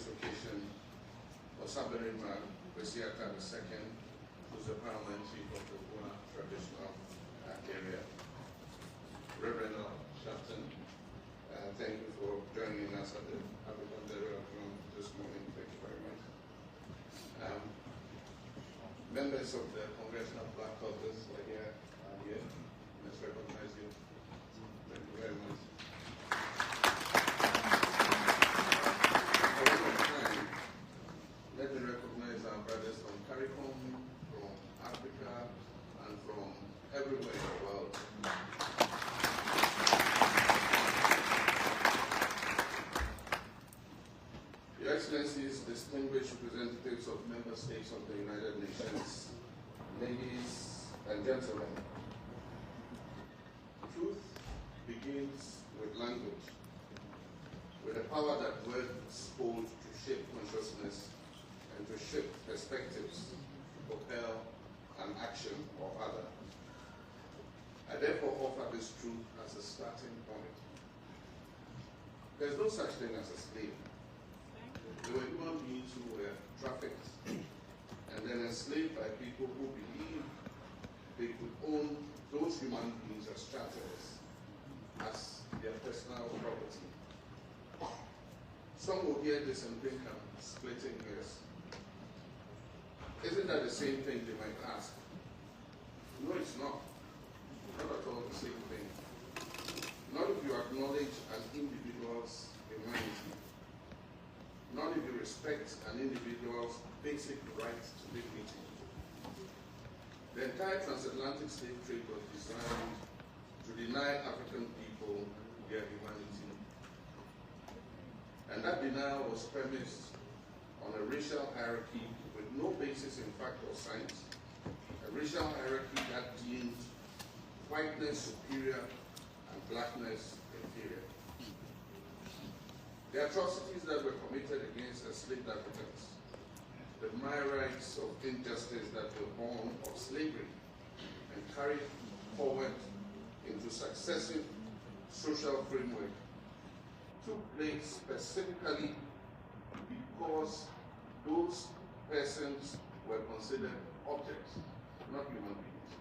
this occasion, Osaberima Kwesiaka II, who's the paramount chief of the Buna traditional area. Reverend Shafton, thank you for joining us at the African Burial Ground this morning. Thank you very much. Members of the Congressional Black Caucus are here. Let's recognize you. Thank you very much. Let me recognize our brothers from CARICOM, from Africa, and from everywhere in the world. Your Excellencies, distinguished representatives of member states of the United Nations, ladies and gentlemen, truth begins with language, with the power that words hold to shape consciousness and to shift perspectives, propel an action or other. I therefore offer this truth as a starting point. There's no such thing as a slave. There were human beings who were trafficked and then enslaved by people who believed they could own those human beings as chattels, as their personal property. Some will hear this and think I'm splitting hairs. Isn't that the same thing they might ask? No, it's not. Not at all the same thing. Not if you acknowledge an individual's humanity. Not if you respect an individual's basic right to dignity. The entire transatlantic slave trade was designed to deny African people their humanity. And that denial was premised on a racial hierarchy with no basis in fact or science, a racial hierarchy that deemed whiteness superior and blackness inferior. The atrocities that were committed against enslaved Africans, the myriads of injustice that were born of slavery and carried forward into successive social framework, took place specifically because those persons were considered objects, not human beings.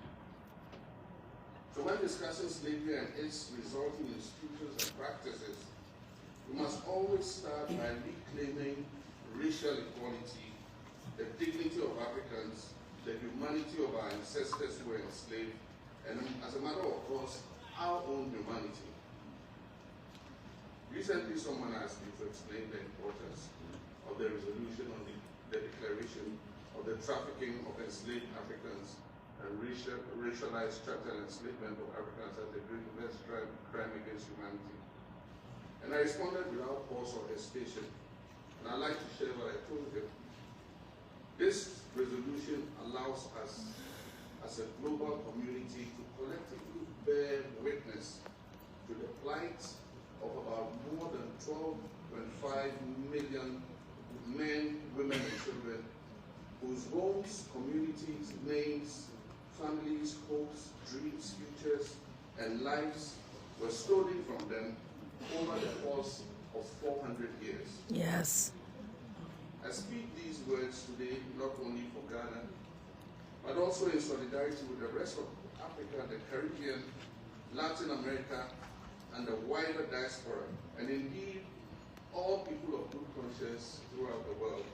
So when discussing slavery and its resulting institutions and practices, we must always start by reclaiming racial equality, the dignity of Africans, the humanity of our ancestors who were enslaved, and as a matter of course, our own humanity. Recently, someone asked me to explain the importance of the resolution on the declaration of the trafficking of enslaved Africans and racialized chattel enslavement of Africans as the greatest crime against humanity. And I responded without pause or hesitation. And I'd like to share what I told him. This resolution allows us, as a global community, to collectively bear witness to the plight of about more than 12.5 million men, women, and children whose homes, communities, names, families, hopes, dreams, futures, and lives were stolen from them over the course of 400 years. Yes. I speak these words today not only for Ghana, but also in solidarity with the rest of Africa, the Caribbean, Latin America, and the wider diaspora, and indeed all people of good conscience throughout the world.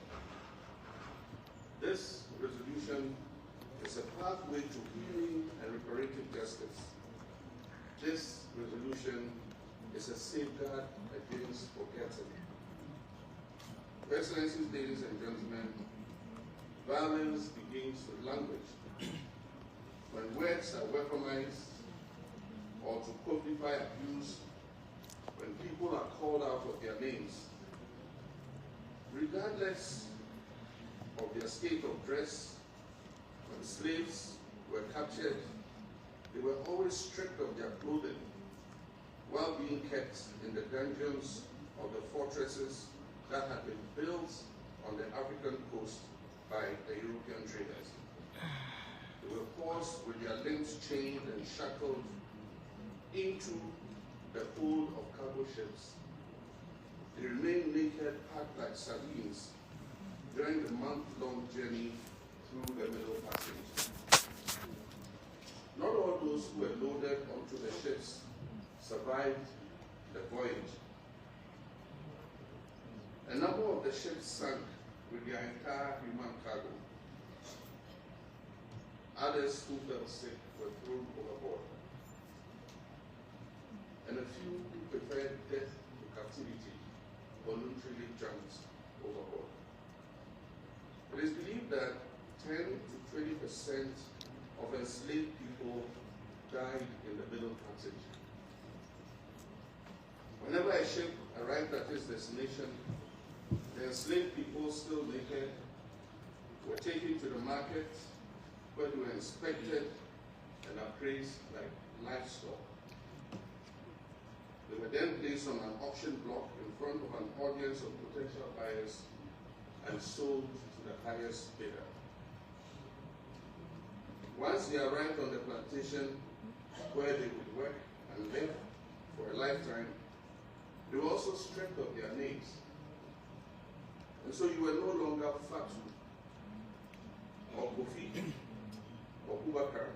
This resolution is a pathway to healing and reparative justice. This resolution is a safeguard against forgetting. Your Excellencies, ladies and gentlemen, violence begins with language. When words are weaponized or to codify abuse, when people are called out of their names, regardless of their state of dress, when slaves were captured, they were always stripped of their clothing while being kept in the dungeons of the fortresses that had been built on the African coast by the European traders. They were forced with their limbs chained and shackled into the hold of cargo ships They remained naked, packed like sardines during the month-long journey through the Middle Passage. Not all those who were loaded onto the ships survived the voyage. A number of the ships sank with their entire human cargo. Others who fell sick were thrown overboard. And a few who preferred death to captivity voluntarily jumped overboard. It is believed that 10 to 20% of enslaved people died in the Middle Passage. Whenever a ship arrived at its destination, the enslaved people, still naked, were taken to the market where they were inspected and appraised like livestock. They were then placed on an auction block in front of an audience of potential buyers and sold to the highest bidder. Once they arrived on the plantation where they would work and live for a lifetime, they were also stripped of their names. And so you were no longer Fatu, or Kofi, or Bubakar,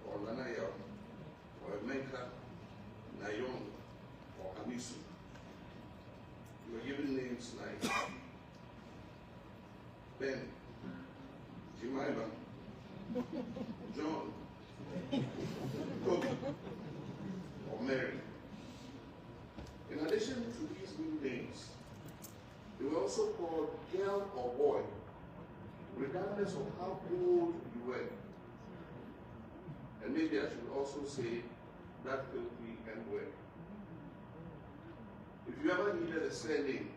or Lanaya, or Menka, Nayong, or Amisu. You were given names like Ben, Jemima, John, Toby, or Mary. In addition to these new names, they were also called girl or boy, regardless of how old you were. And maybe I should also say that filthy N-word. If you ever needed a surname,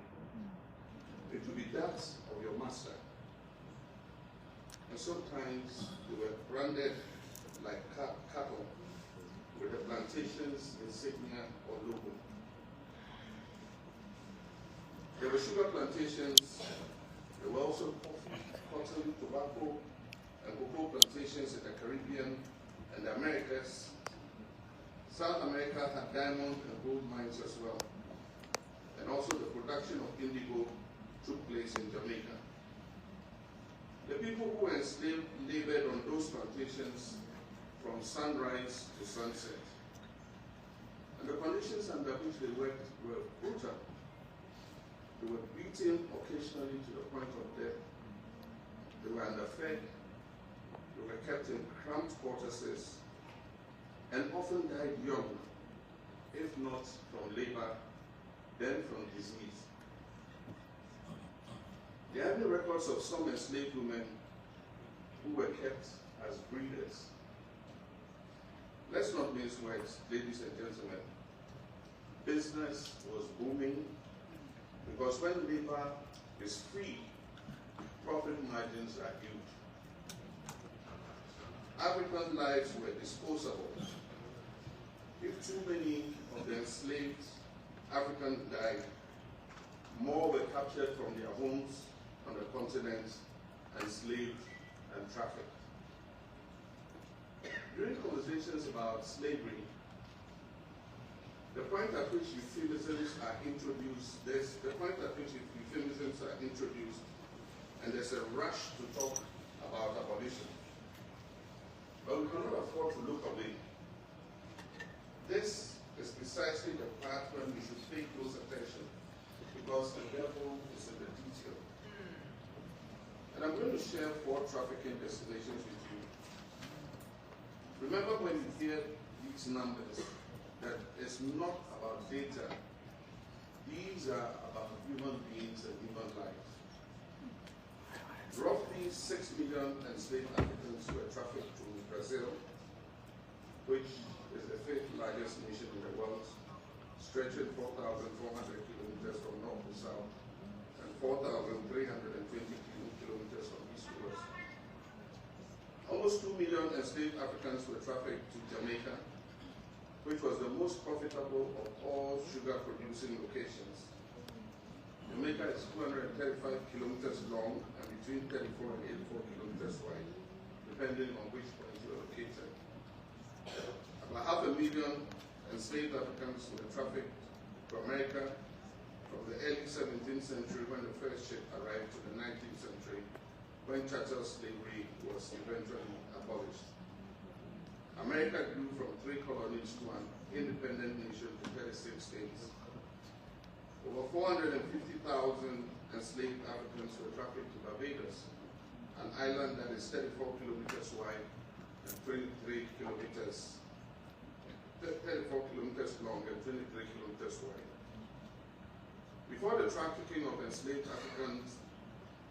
it would be that of your master. And sometimes they were branded like cattle with the plantation's insignia or logo. There were sugar plantations. There were also coffee, cotton, tobacco, and cocoa plantations in the Caribbean and the Americas. South America had diamond and gold mines as well. And also the production of indigo took place in Jamaica. The people who were enslaved labored on those plantations from sunrise to sunset. And the conditions under which they worked were brutal. They were beaten occasionally to the point of death. They were underfed. They were kept in cramped quarters and often died young, if not from labor, then from disease. There are no records of some enslaved women who were kept as breeders. Let's not mince words, ladies and gentlemen. Business was booming because when labor is free, profit margins are huge. African lives were disposable. If too many of the enslaved Africans died, more were captured from their homes on the continent, enslaved and trafficked. During conversations about slavery, the point at which euphemisms are introduced, and there's a rush to talk about abolition. But we cannot afford to look away. This is precisely the part when we should pay close attention, because the devil is in the detail. And I'm going to share 4 trafficking destinations with you. Remember, when you hear these numbers, that it's not about data. These are about human beings and human lives. Roughly 6 million enslaved Africans were trafficked to Brazil, which is the 5th largest nation in the world, stretching 4,400 kilometers from north to south and 4,320 kilometers from east to west. Almost 2 million enslaved Africans were trafficked to Jamaica, which was the most profitable of all sugar-producing locations. Jamaica is 235 kilometers long and between 34 and 84 kilometers wide, depending on which point you are located. About 500,000 enslaved Africans were trafficked to America, from the early 17th century, when the first ship arrived, to the 19th century, when chattel slavery was eventually abolished. America grew from 3 colonies to an independent nation to 36 states. Over 450,000 enslaved Africans were trafficked to Barbados, an island that is 34 kilometers wide and 34 kilometers long and 23 kilometers wide. Before the trafficking of enslaved Africans,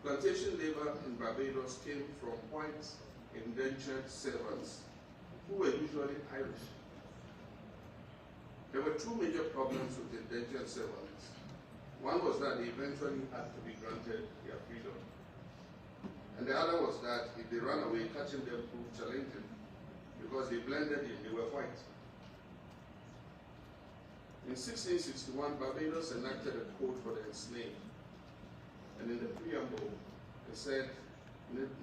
plantation labor in Barbados came from white indentured servants who were usually Irish. There were 2 major problems with indentured servants. One was that they eventually had to be granted their freedom. And the other was that if they ran away, catching them proved challenging because they blended in, they were white. In 1661, Barbados enacted a code for the enslaved. And in the preamble, it said,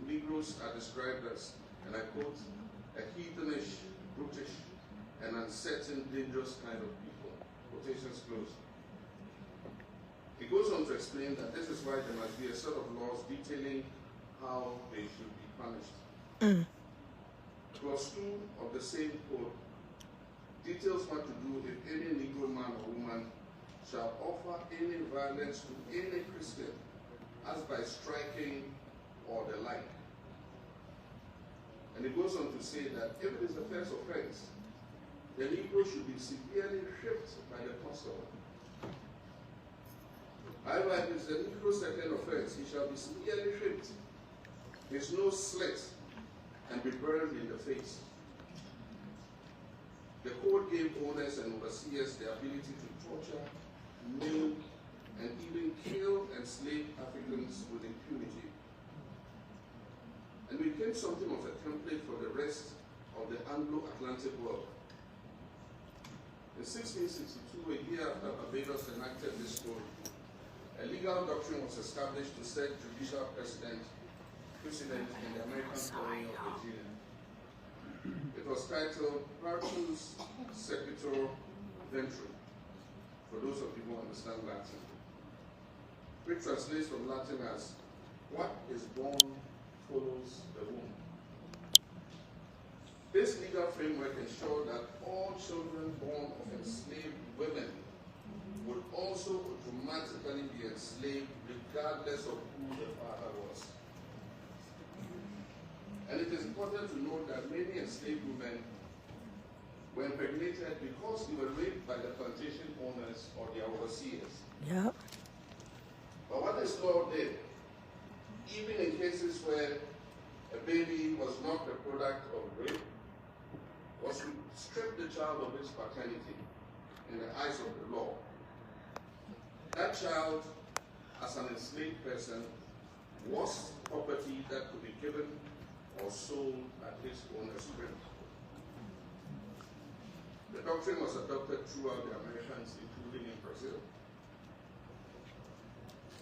Negroes are described as, and I quote, a heathenish, brutish, and uncertain, dangerous kind of people. Quotations closed. It goes on to explain that this is why there must be a set of laws detailing how they should be punished. Clause 2 of the same code details what to do if any Negro man or woman shall offer any violence to any Christian, as by striking or the like. And it goes on to say that if it is the first offense, the Negro should be severely whipped by the constable. However, if it is the Negro's second offense, he shall be severely whipped, his nose slit, and be burned in the face. The code gave owners and overseers the ability to torture, maim, and even kill enslaved Africans with impunity. And became something of a template for the rest of the Anglo-Atlantic world. In 1662, a year after Barbados enacted this code, a legal doctrine was established to set judicial precedent in the American colony of Virginia. It was titled Partus Sequitur Ventri, for those of you who understand Latin, which translates from Latin as, what is born follows the womb. This legal framework ensured that all children born of enslaved women would also automatically be enslaved regardless of who the father was. And it is important to note that many enslaved women were impregnated because they were raped by the plantation owners or their overseers. Yep. But what this law did, even in cases where a baby was not the product of rape, was to strip the child of its paternity in the eyes of the law. That child, as an enslaved person, was property that could be given or sold at his owner's whim. The doctrine was adopted throughout the Americas, including in Brazil.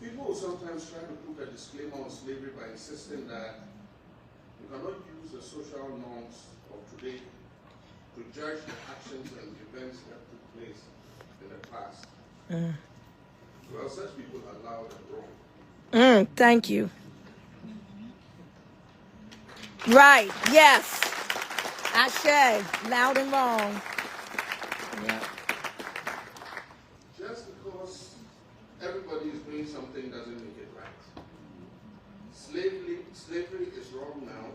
People will sometimes try to put a disclaimer on slavery by insisting that you cannot use the social norms of today to judge the actions and events that took place in the past. Well, such people are loud and wrong. Thank you. Right, yes. Ashe, loud and wrong. Yeah. Just because everybody is doing something doesn't make it right. Slavery is wrong now.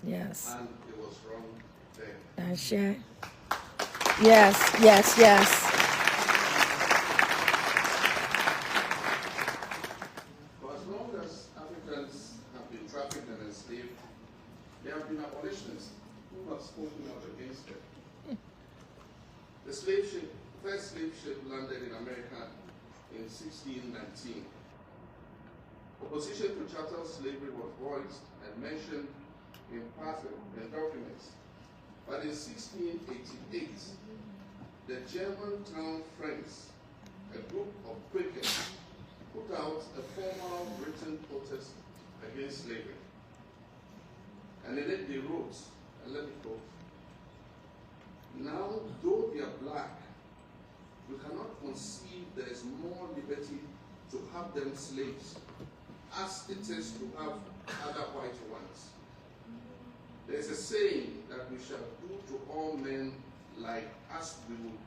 Yes. And it was wrong then. Ashe. Yes, yes, yes. For as long as Africans have been trafficked and enslaved, there have been abolitionists who have spoken out against it. The first slave ship landed in America in 1619. Opposition to chattel slavery was voiced and mentioned in passing in documents. But in 1688, the Germantown Friends, a group of Quakers, put out a formal written protest against slavery. And in it they wrote, and let me quote, now though we are black, we cannot conceive there is more liberty to have them slaves as it is to have other white ones. There is a saying that we shall do to all men like as we would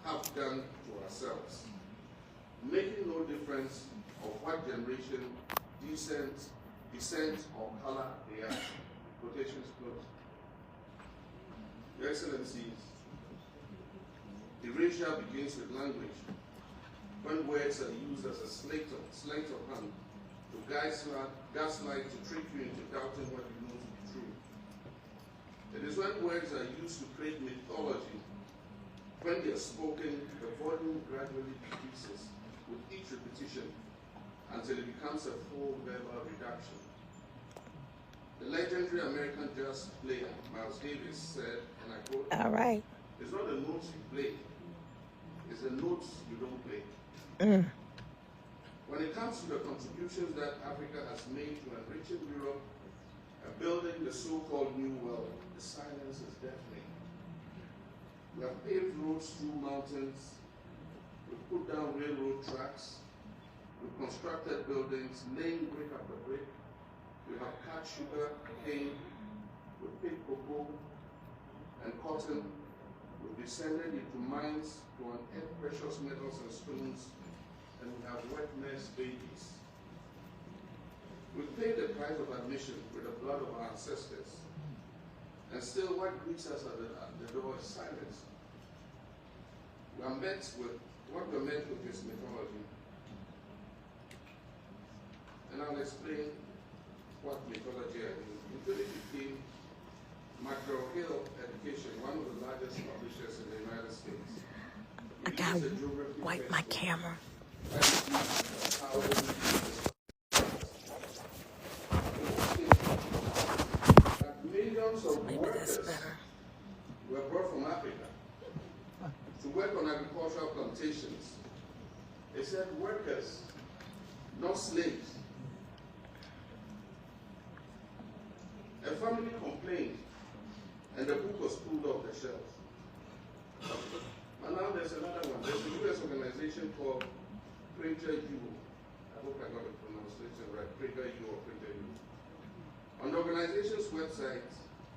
have done to ourselves, making no difference of what generation, descent, or color they are. Quotations closed. Your Excellencies, erasure begins with language, when words are used as a sleight of hand to gaslight, to trick you into doubting what you know to be true. It is when words are used to create mythology. When they are spoken, the volume gradually decreases with each repetition until it becomes a full verbal reduction. The legendary American jazz player Miles Davis said, and I quote, All right. "It's not the notes you play, it's the notes you don't play." When it comes to the contributions that Africa has made to enriching Europe and building the so-called New World, the silence is deafening. We have paved roads through mountains, we've put down railroad tracks, we've constructed buildings, laying brick after brick, we have cut sugar, cane, we've picked cocoa and cotton, we've descended into mines to unearth precious metals and stones, and we have wet nurse babies. We've paid the price of admission with the blood of our ancestors, and still what greets us at the door is silence. We are met with what we're met with is mythology. And I'll explain what mythology I mean. In 2015, McGraw-Hill Education, one of the largest publishers in the United States, I gotta wipe my camera. Millions of Maybe that's workers better. were brought from Africa to work on agricultural plantations. They said workers, not slaves. A family complained, and the book was pulled off the shelves. And now there's another one. There's a U.S. organization called Printer U. I hope I got the pronunciation right. Printer U or Printer U. On the organization's website,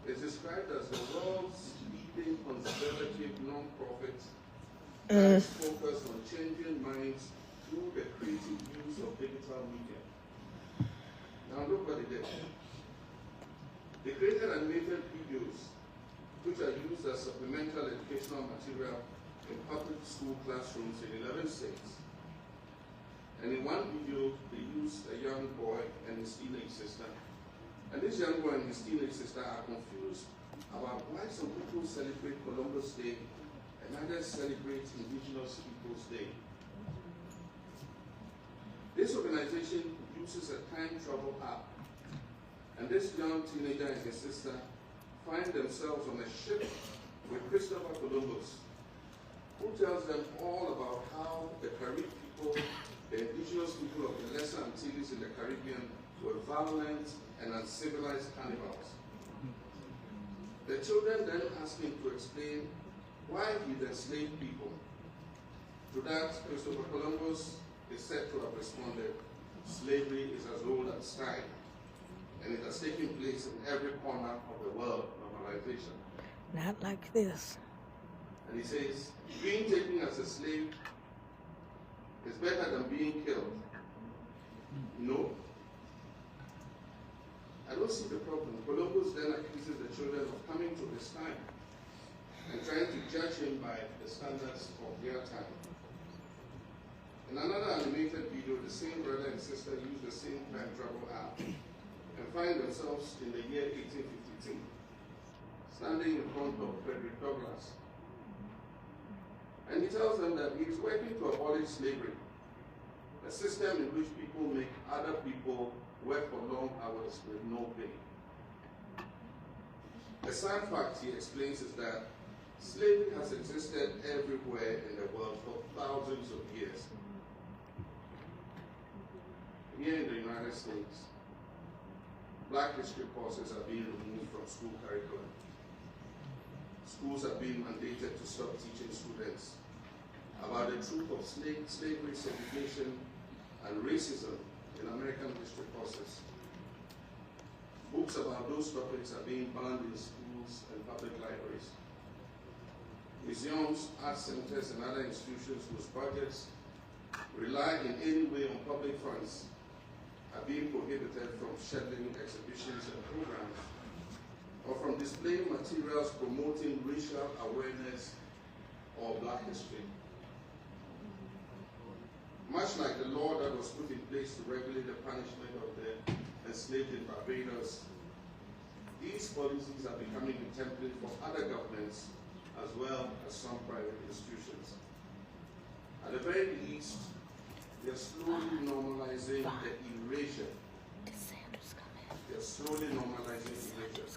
it's described as the world's leading conservative non-profit that is focused on changing minds through the creative use of digital media. Now look what they did. They created animated videos which are used as supplemental educational material in public school classrooms in 11 states. And in one video, they used a young boy and his teenage sister. And this young boy and his teenage sister are confused about why some people celebrate Columbus Day and others celebrate Indigenous Peoples Day. This organization uses a time travel app, and this young teenager and his sister find themselves on a ship with Christopher Columbus, who tells them all about how the Caribbean people, the indigenous people of the Lesser Antilles in the Caribbean, were violent and uncivilized cannibals. The children then ask him to explain why he enslaved people. To that, Christopher Columbus is said to have responded, "Slavery is as old as time, and it has taken place in every corner of the world." Normalization. Not like this. And he says, being taken as a slave is better than being killed. No. I don't see the problem. Columbus then accuses the children of coming to his time and trying to judge him by the standards of their time. In another animated video, the same brother and sister use the same time travel app and find themselves in the year 1852, standing in front of Frederick Douglass. And he tells them that he is working to abolish slavery, a system in which people make other people work for long hours with no pay. The sad fact, he explains, is that slavery has existed everywhere in the world for thousands of years. Here in the United States, Black history courses are being removed from school curriculum. Schools are being mandated to stop teaching students about the truth of slavery, segregation, and racism in American history courses. Books about those topics are being banned in schools and public libraries. Museums, art centers, and other institutions whose budgets rely in any way on public funds are being prohibited from scheduling exhibitions and programs or from displaying materials promoting racial awareness or Black history. Much like the law that was put in place to regulate the punishment of the enslaved in Barbados, these policies are becoming a template for other governments as well as some private institutions. At the very least, they are slowly normalizing the erasure. They are slowly normalizing erasure.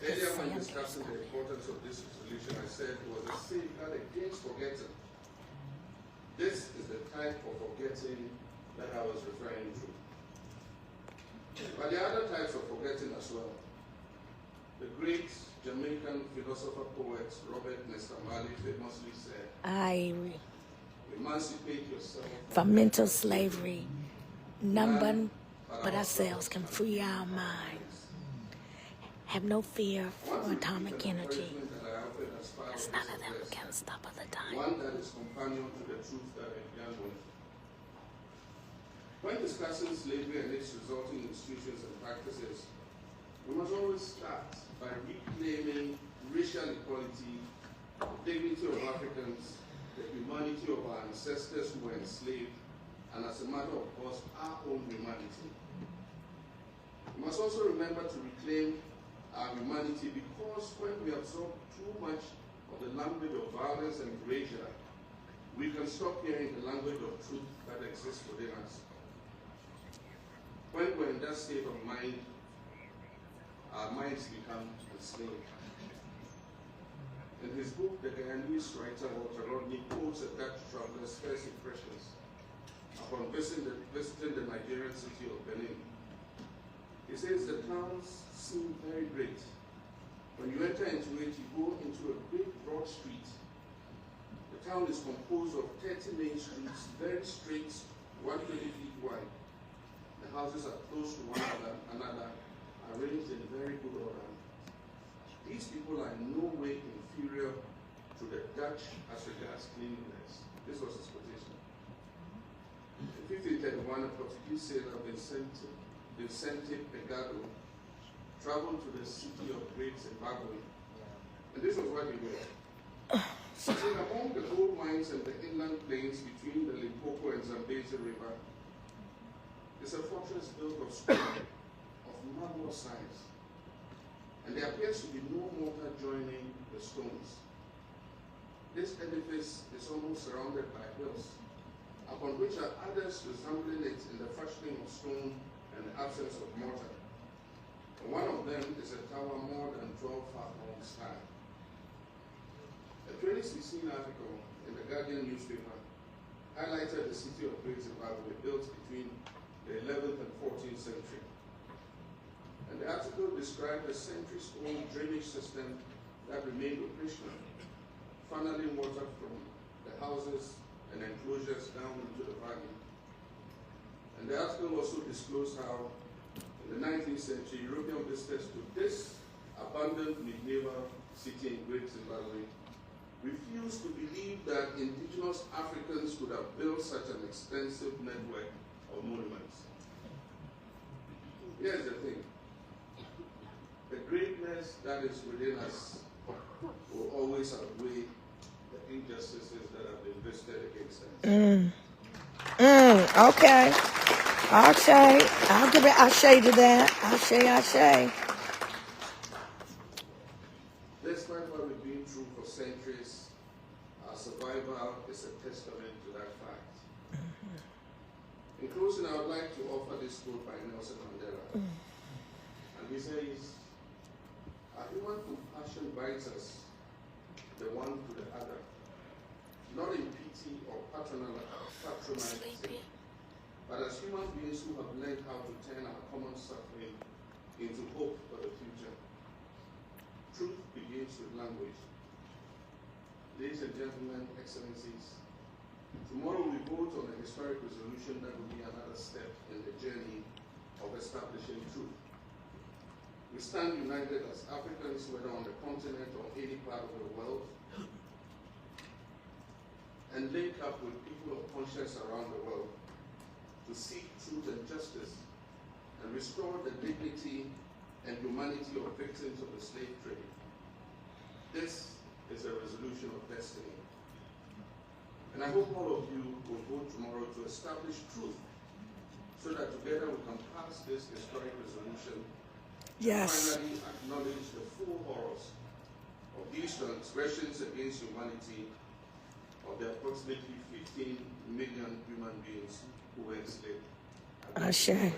Earlier when discussing the importance of this resolution, I said it was a safeguard against forgetting. This is the type of forgetting that I was referring to. But there are other types of forgetting as well. The great Jamaican philosopher poet Robert Nesta Marley famously said, emancipate yourself from mental slavery. None but ourselves can free our minds. Have no fear for atomic energy, because none of them can stop at the time. One that is companion to the truth that I began with. When discussing slavery and its resulting institutions and practices, we must always start by reclaiming racial equality, the dignity of Africans, the humanity of our ancestors who were enslaved, and as a matter of course, our own humanity. We must also remember to reclaim our humanity, because when we absorb too much of the language of violence and erasure, we can stop hearing the language of truth that exists within us. When we're in that state of mind, our minds become enslaved. In his book, the Ghanaian writer Walter Rodney quotes a Dutch traveler's first impressions upon visiting the Nigerian city of Benin. He says the towns seem very great. When you enter into it, you go into a big broad street. The town is composed of 30 main streets, very straight, 120 feet wide. The houses are close to one another, arranged in very good order. These people are in no way inferior to the Dutch as regards cleanliness. This was his quotation. In 1531, a Portuguese sailor, Vicente Pegado, traveled to the city of Great Zimbabwe. And this was what he wrote. Sitting among the gold mines and the inland plains between the Limpopo and Zambezi River is a fortress built of stone of marvelous size. And there appears to be no mortar joining the stones. This edifice is almost surrounded by hills, upon which are others resembling it in the fashioning of stone and the absence of mortar. And one of them is a tower more than 12 fathoms high. A 2016 article in the Guardian newspaper highlighted the city of Great Zimbabwe, built between the 11th and 14th century. And the article described a centuries-old drainage system that remained operational, funneling water from the houses and enclosures down into the valley. And the article also disclosed how, in the 19th century, European visitors to this abandoned medieval city in Great Zimbabwe refused to believe that indigenous Africans could have built such an extensive network of monuments. Here's the thing. The greatness that is within us will always outweigh the injustices that have been visited against us. Okay. I'll give it Ashe to that. Ashe. Despite what we've been through for centuries, our survival is a testament to that fact. In closing, I would like to offer this quote by Nelson Mandela. And he says, "Our human compassion binds us, the one to the other, not in pity or patronizing, but as human beings who have learned how to turn our common suffering into hope for the future. Truth begins with language. Ladies and gentlemen, Excellencies, tomorrow we vote on a historic resolution that will be another step in the journey of establishing truth. We stand united as Africans, whether on the continent or any part of the world, and link up with people of conscience around the world to seek truth and justice and restore the dignity and humanity of victims of the slave trade. This is a resolution of destiny. And I hope all of you will vote tomorrow to establish truth so that together we can pass this historic resolution Yes. and finally acknowledge the full horrors of these transgressions against humanity of the approximately 15 million human beings who were enslaved. Ashe.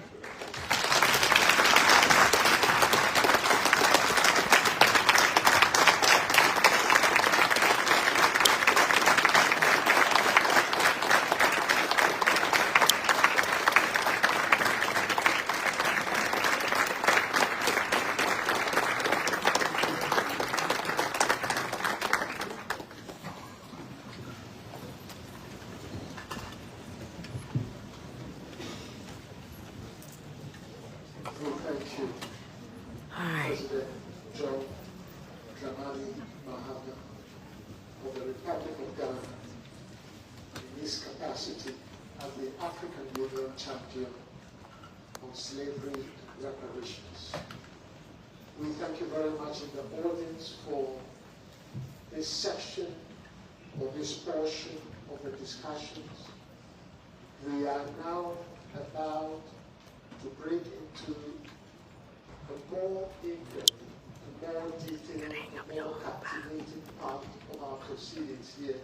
Thank you, All right. President John Dramani Mahama of the Republic of Ghana in his capacity as the African Union champion on slavery and reparations. We thank you very much in the audience for this section or this portion of the discussions. We are now about to bring into a more in-depth, a more detailed, a more captivating part of our proceedings here